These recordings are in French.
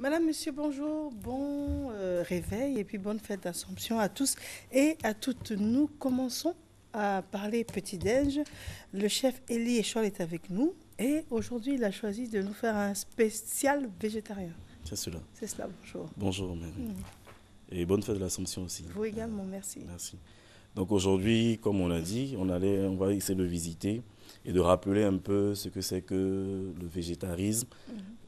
Madame, Monsieur, bonjour, bon réveil et puis bonne fête d'Assomption à tous et à toutes. Nous commençons à parler petit-déj. Le chef Elie Echol est avec nous et aujourd'hui il a choisi de nous faire un spécial végétarien. C'est cela. C'est cela, bonjour. Bonjour, Mary. Mm. Et bonne fête de l'Assomption aussi. Vous également, merci. Merci. Donc aujourd'hui, comme on l'a dit, on va essayer de visiter et de rappeler un peu ce que c'est que le végétarisme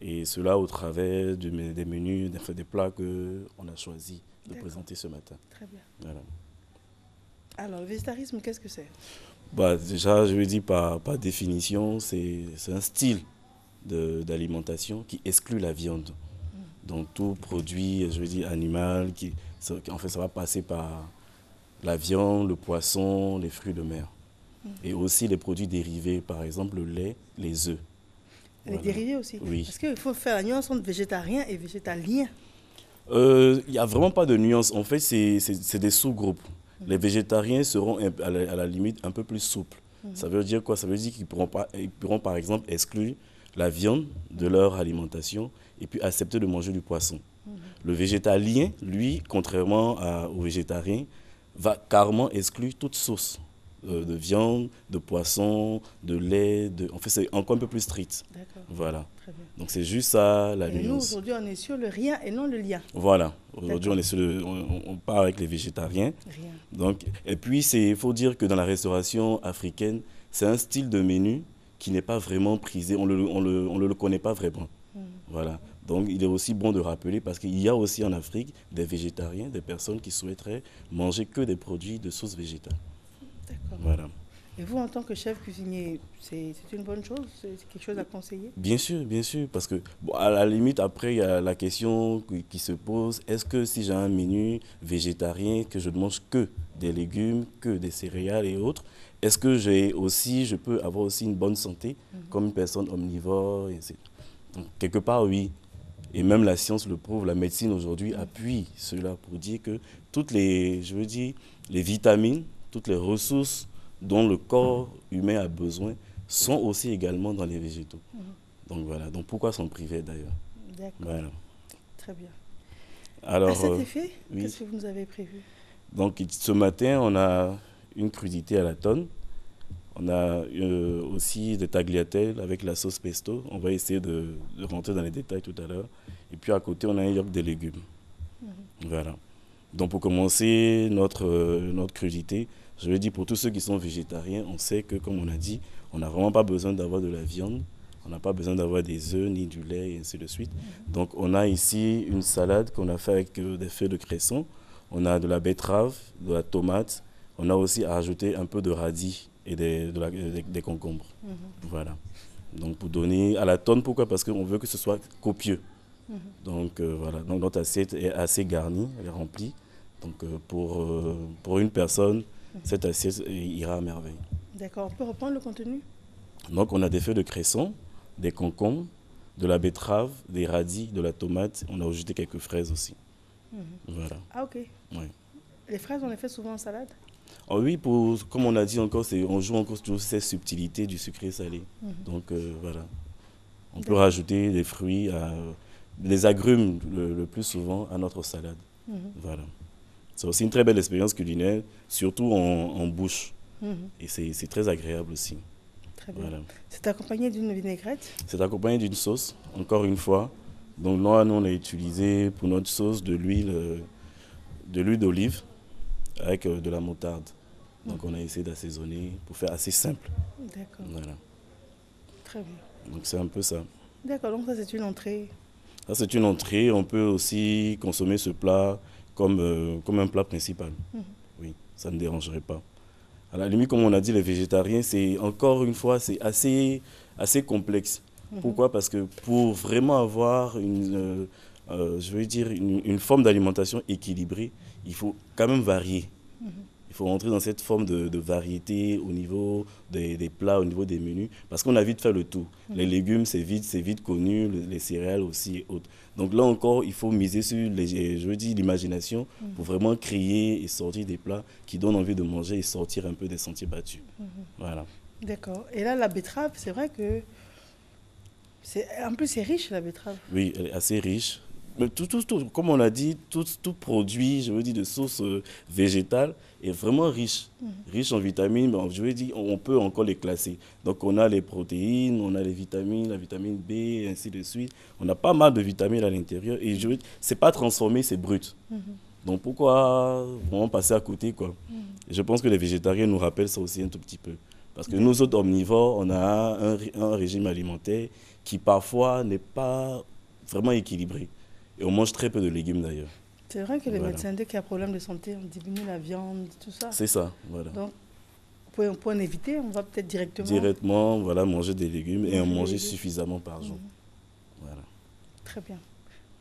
et cela au travers des menus, des plats qu'on a choisi de D'accord. présenter ce matin. Très bien. Voilà. Alors, le végétarisme, qu'est-ce que c'est? Bah, déjà, je veux dire par définition, c'est un style d'alimentation qui exclut la viande. Donc tout produit, je veux dire, animal, en fait, ça va passer par la viande, le poisson, les fruits de mer. Et aussi les produits dérivés, par exemple le lait, les œufs. Les Voilà. dérivés aussi. Oui. Parce qu'il faut faire la nuance entre végétarien et végétalien. Il n'y a vraiment pas de nuance. En fait, c'est des sous-groupes. Les végétariens seront à la limite un peu plus souples. Ça veut dire quoi? Ça veut dire qu'ils pourront par exemple exclure la viande de leur alimentation et puis accepter de manger du poisson. Le végétalien, lui, contrairement aux végétariens, va carrément exclure toute sauce de viande, de poisson, de lait. En fait, c'est encore un peu plus strict. D'accord. Voilà. Très bien. Donc c'est juste ça la Et nous, nuance. aujourd'hui, on est sur le rien et non le lien. Voilà. Aujourd'hui, D'accord. on est on part avec les végétariens. Rien. Donc, et puis, il faut dire que dans la restauration africaine, c'est un style de menu qui n'est pas vraiment prisé. On ne le connaît pas vraiment. Voilà. Donc, il est aussi bon de rappeler parce qu'il y a aussi en Afrique des végétariens, des personnes qui souhaiteraient manger que des produits de source végétale. D'accord. Voilà. Et vous, en tant que chef cuisinier, c'est une bonne chose? C'est quelque chose à conseiller? Bien sûr, parce que bon, à la limite, après, il y a la question qui se pose, est-ce que si j'ai un menu végétarien, que je ne mange que des légumes, que des céréales et autres, est-ce que je peux avoir aussi une bonne santé comme une personne omnivore Donc, quelque part, oui. Et même la science le prouve, la médecine aujourd'hui appuie cela pour dire que je veux dire, les vitamines, toutes les ressources dont le corps humain a besoin sont aussi également dans les végétaux. Donc voilà, donc pourquoi s'en priver d'ailleurs? D'accord, Voilà. très bien. À Alors, cet effet, oui. qu'est-ce que vous nous avez prévu? Donc ce matin, on a une crudité à la tonne. On a aussi des tagliatelles avec la sauce pesto. On va essayer de rentrer dans les détails tout à l'heure. Et puis à côté, on a un yolk de légumes. Voilà. Donc pour commencer notre crudité, je veux dire pour tous ceux qui sont végétariens, on sait que comme on a dit, on n'a vraiment pas besoin d'avoir de la viande, on n'a pas besoin d'avoir des œufs ni du lait et ainsi de suite. Donc on a ici une salade qu'on a fait avec des feuilles de cresson, on a de la betterave, de la tomate, on a aussi à rajouter un peu de radis et des concombres. Voilà. Donc pour donner à la tonne, pourquoi? Parce qu'on veut que ce soit copieux. Donc voilà, donc notre assiette est assez garnie, elle est remplie. Donc pour une personne, cette assiette ira à merveille. D'accord, on peut reprendre le contenu? Donc on a des feuilles de cresson, des concombres, de la betterave, des radis, de la tomate. On a ajouté quelques fraises aussi. Voilà. Ah, ok. Ouais. Les fraises, on les fait souvent en salade? Oh oui, comme on a dit encore, on joue encore toujours ces subtilités du sucré salé. Donc voilà. On peut rajouter des fruits, des agrumes le plus souvent à notre salade. Voilà. C'est aussi une très belle expérience culinaire, surtout en bouche. Et c'est très agréable aussi. Très bien. Voilà. C'est accompagné d'une vinaigrette? C'est accompagné d'une sauce, encore une fois. Donc là, nous, on a utilisé pour notre sauce de l'huile d'olive avec de la moutarde. Donc on a essayé d'assaisonner pour faire assez simple. D'accord, Voilà. très bien. Donc c'est un peu ça. D'accord, donc ça c'est une entrée. Ça, c'est une entrée. On peut aussi consommer ce plat comme un plat principal. Oui, ça ne dérangerait pas. À la limite, comme on a dit, les végétariens, c'est encore une fois, c'est assez complexe. Pourquoi? Parce que pour vraiment avoir je veux dire, une forme d'alimentation équilibrée, il faut quand même varier. Il faut rentrer dans cette forme de variété au niveau des plats, au niveau des menus, parce qu'on a vite fait le tour. Les légumes, c'est vite connu, les céréales aussi et autres. Donc là encore, il faut miser sur l'imagination pour vraiment créer et sortir des plats qui donnent envie de manger et sortir un peu des sentiers battus. Voilà. D'accord. Et là, la betterave, c'est vrai que en plus c'est riche la betterave. Oui, elle est assez riche. Mais tout, comme on a dit, tout produit, je veux dire, de source végétale est vraiment riche. Riche en vitamines. Bon, je veux dire, on peut encore les classer. Donc, on a les protéines, on a les vitamines, la vitamine B, et ainsi de suite. On a pas mal de vitamines à l'intérieur. Et je veux dire, c'est pas transformé, c'est brut. Donc, pourquoi vraiment passer à côté, quoi? Et je pense que les végétariens nous rappellent ça aussi un tout petit peu. Parce que nous autres omnivores, on a un régime alimentaire qui parfois n'est pas vraiment équilibré. Et on mange très peu de légumes d'ailleurs. C'est vrai que les médecins, dès qu'il y a problème de santé, on diminue la viande, tout ça. C'est ça, voilà. Donc, pour en éviter, on va peut-être directement... Directement, voilà, manger des légumes et en manger suffisamment par jour. Voilà. Très bien.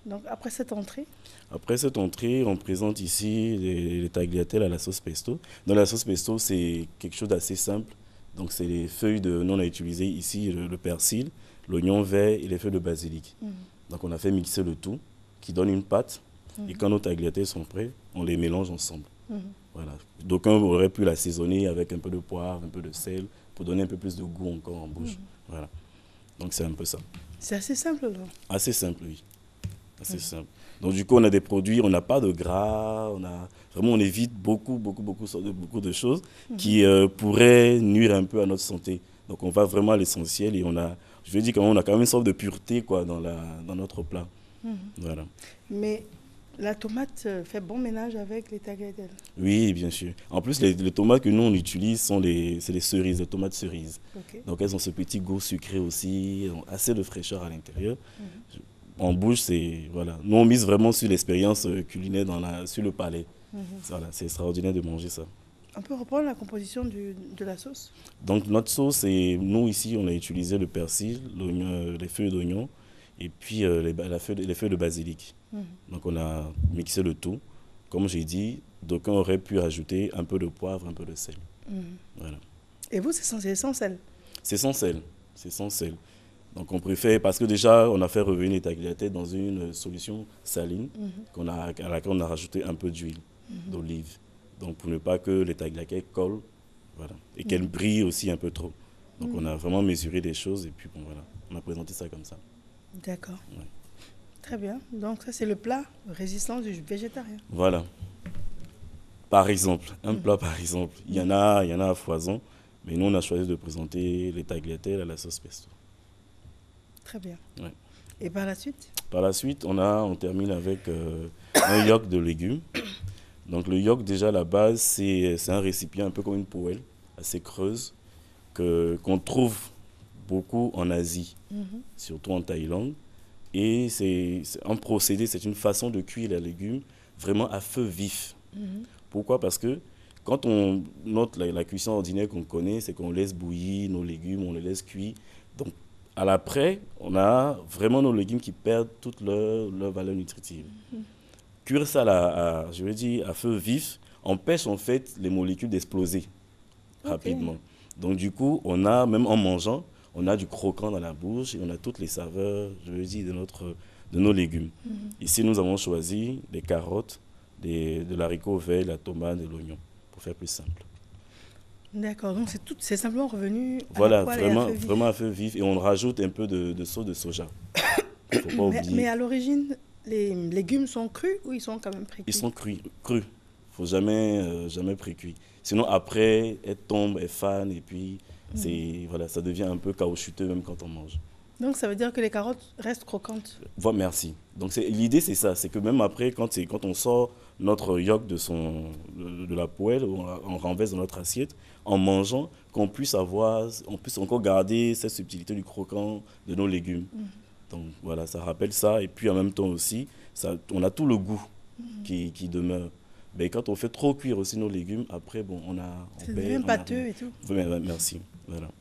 Donc, après cette entrée? Après cette entrée, on présente ici les tagliatelles à la sauce pesto. Dans la sauce pesto, c'est quelque chose d'assez simple. Donc, c'est les feuilles de... Nous, on a utilisé ici le persil, l'oignon vert et les feuilles de basilic. Donc, on a fait mixer le tout, qui donne une pâte. Et quand nos tagliatelles sont prêts, on les mélange ensemble. Voilà. D'aucuns auraient pu l'assaisonner avec un peu de poivre, un peu de sel, pour donner un peu plus de goût encore en bouche. Voilà. Donc, c'est un peu ça. C'est assez simple, là. Assez simple, oui. Assez simple. Donc, du coup, on a des produits, on n'a pas de gras, vraiment, on évite beaucoup de choses qui pourraient nuire un peu à notre santé. Donc, on va vraiment à l'essentiel et je veux dire qu'on a quand même une sorte de pureté, quoi, dans notre plat. Voilà. Mais la tomate fait bon ménage avec les tagliatelles? Oui, bien sûr. En plus, les tomates que nous, on utilise, c'est les cerises, les tomates cerises. Donc, elles ont ce petit goût sucré aussi, assez de fraîcheur à l'intérieur. En bouche, c'est... Voilà. Nous, on mise vraiment sur l'expérience culinaire sur le palais. Voilà, c'est extraordinaire de manger ça. On peut reprendre la composition de la sauce? Donc, notre sauce, nous, ici, on a utilisé le persil, les feuilles d'oignon, et puis les feuilles de basilic. Donc, on a mixé le tout. Comme j'ai dit, d'aucuns auraient pu ajouter un peu de poivre, un peu de sel. Voilà. Et vous, c'est sans sel? C'est sans sel. C'est sans sel. Donc, on préfère, parce que déjà, on a fait revenir les tagliatelles dans une solution saline à laquelle on a rajouté un peu d'huile d'olive. Donc, pour ne pas que les tagliatelles collent, voilà, et qu'elles brillent aussi un peu trop. Donc, on a vraiment mesuré des choses et puis, bon, voilà, on a présenté ça comme ça. D'accord. Ouais. Très bien. Donc, ça, c'est le plat résistant du végétarien. Voilà. Par exemple, un plat par exemple, il y en a à foison, mais nous, on a choisi de présenter les tagliatelles à la sauce pesto. Très bien. Ouais. Et par la suite? Par la suite, on termine avec un yolk de légumes. Donc le yolk, déjà, à la base, c'est un récipient un peu comme une poêle, assez creuse, qu'on trouve beaucoup en Asie, surtout en Thaïlande. Et c'est un procédé, c'est une façon de cuire les légumes vraiment à feu vif. Pourquoi? Parce que quand la cuisson ordinaire qu'on connaît, c'est qu'on laisse bouillir nos légumes, on les laisse cuire. Donc, à l'après, on a vraiment nos légumes qui perdent toute leur valeur nutritive. Cuire ça je veux dire, à feu vif empêche en fait les molécules d'exploser rapidement. Donc du coup, même en mangeant, on a du croquant dans la bouche et on a toutes les saveurs, je veux dire, de nos légumes. Ici, nous avons choisi des carottes, de l'haricot vert, la tomate et l'oignon, pour faire plus simple. D'accord, donc c'est simplement revenu voilà, à la poêle vraiment à feu vif. Et on rajoute un peu de sauce de soja. Il ne faut pas oublier. Mais à l'origine, les légumes sont crus ou ils sont quand même pré-cuits? Ils sont crus. Il ne faut jamais pré-cuire. Sinon, après, elles tombent, elles fanent et puis voilà, ça devient un peu caoutchouteux même quand on mange. Donc ça veut dire que les carottes restent croquantes? Voilà, merci. Donc l'idée, c'est ça. C'est que même après, quand on sort notre yolk de la poêle, on renverse dans notre assiette, en mangeant, on puisse encore garder cette subtilité du croquant de nos légumes. Donc voilà, ça rappelle ça. Et puis en même temps aussi, on a tout le goût qui demeure. Mais quand on fait trop cuire aussi nos légumes, après, bon, ça devient pâteux et tout. Merci. Voilà.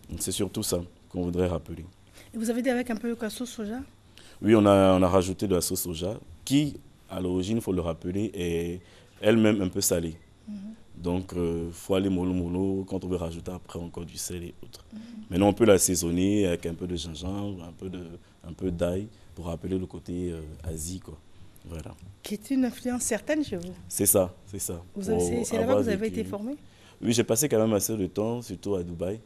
Donc c'est surtout ça qu'on voudrait rappeler. Et vous avez dit avec un peu de sauce soja? Oui, on a rajouté de la sauce soja qui, à l'origine, il faut le rappeler, est elle-même un peu salée. Donc, il faut aller mollo quand on veut rajouter après encore du sel et autres. Maintenant, on peut l'assaisonner avec un peu de gingembre, un peu d'ail pour rappeler le côté Asie, quoi. Voilà. Qui est une influence certaine chez vous? C'est ça. C'est là-bas que vous avez été formé? Oui, j'ai passé quand même assez de temps, surtout à Dubaï.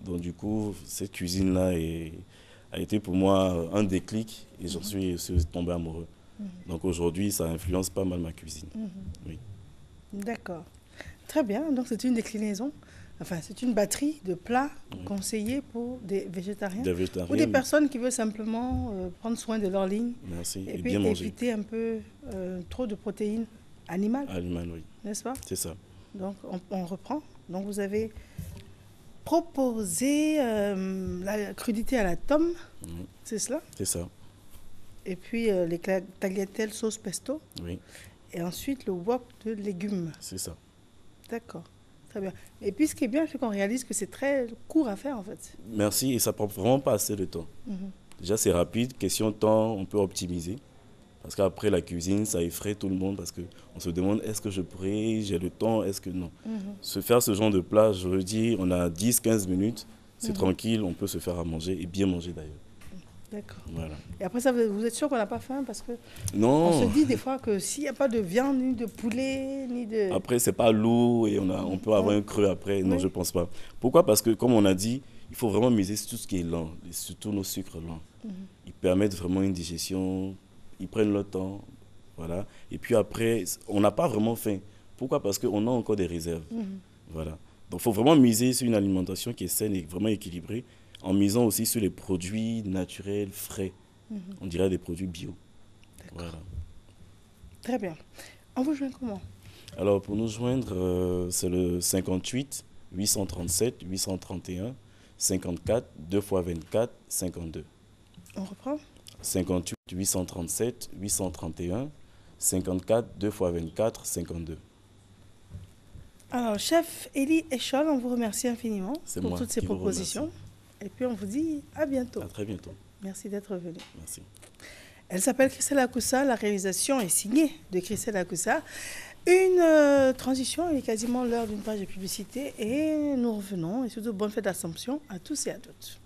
Donc, du coup, cette cuisine-là a été pour moi un déclic et j'en suis tombé amoureux. Donc aujourd'hui, ça influence pas mal ma cuisine. Oui. D'accord. Très bien. Donc c'est une déclinaison, enfin c'est une batterie de plats conseillés pour des végétariens Des végétariens, ou des personnes qui veulent simplement prendre soin de leur ligne. Merci. Et Et puis bien manger. éviter un peu trop de protéines animales, Animal, oui. n'est-ce pas? C'est ça. Donc on reprend. Donc vous avez proposé la crudité à la tome, c'est cela? C'est ça. Et puis les tagliatelles sauce pesto. Oui, Et ensuite le wok de légumes. c'est ça. D'accord, très bien. Et puis ce qui est bien, c'est qu'on réalise que c'est très court à faire en fait. Merci. Et ça prend vraiment pas assez de temps. Déjà, c'est rapide. Question temps, on peut optimiser. Parce qu'après, la cuisine, ça effraie tout le monde parce qu'on se demande est-ce que je pourrais, j'ai le temps, est-ce que non. Se faire ce genre de plat, je veux dire, on a 10-15 minutes, c'est tranquille, on peut se faire à manger et bien manger d'ailleurs. D'accord. Voilà. Et après ça, vous êtes sûr qu'on n'a pas faim? Parce que Non, on se dit des fois que s'il n'y a pas de viande, ni de poulet, ni de... après, c'est pas lourd et on peut avoir un creux après. Non, Oui. je pense pas. Pourquoi? Parce que, comme on a dit, il faut vraiment miser sur tout ce qui est lent, et surtout nos sucres lents. Ils permettent vraiment une digestion, ils prennent le temps, voilà. Et puis après, on n'a pas vraiment faim. Pourquoi? Parce qu'on a encore des réserves. Voilà. Donc, il faut vraiment miser sur une alimentation qui est saine et vraiment équilibrée, en misant aussi sur les produits naturels, frais. On dirait des produits bio. Voilà. Très bien. On vous joint comment? Alors, pour nous joindre, c'est le 58 837 831 54 2 x 24 52. On reprend? 58 837 831 54 2 x 24 52. Alors, chef Élie Echol, on vous remercie infiniment C'est pour moi toutes ces qui vous propositions. Et puis on vous dit à bientôt. À très bientôt. Merci d'être venu. Merci. Elle s'appelle Christelle Akoussa. La réalisation est signée de Christelle Akoussa. Une transition, il est quasiment l'heure d'une page de publicité et nous revenons. Et surtout, bonne fête d'Assomption à tous et à toutes.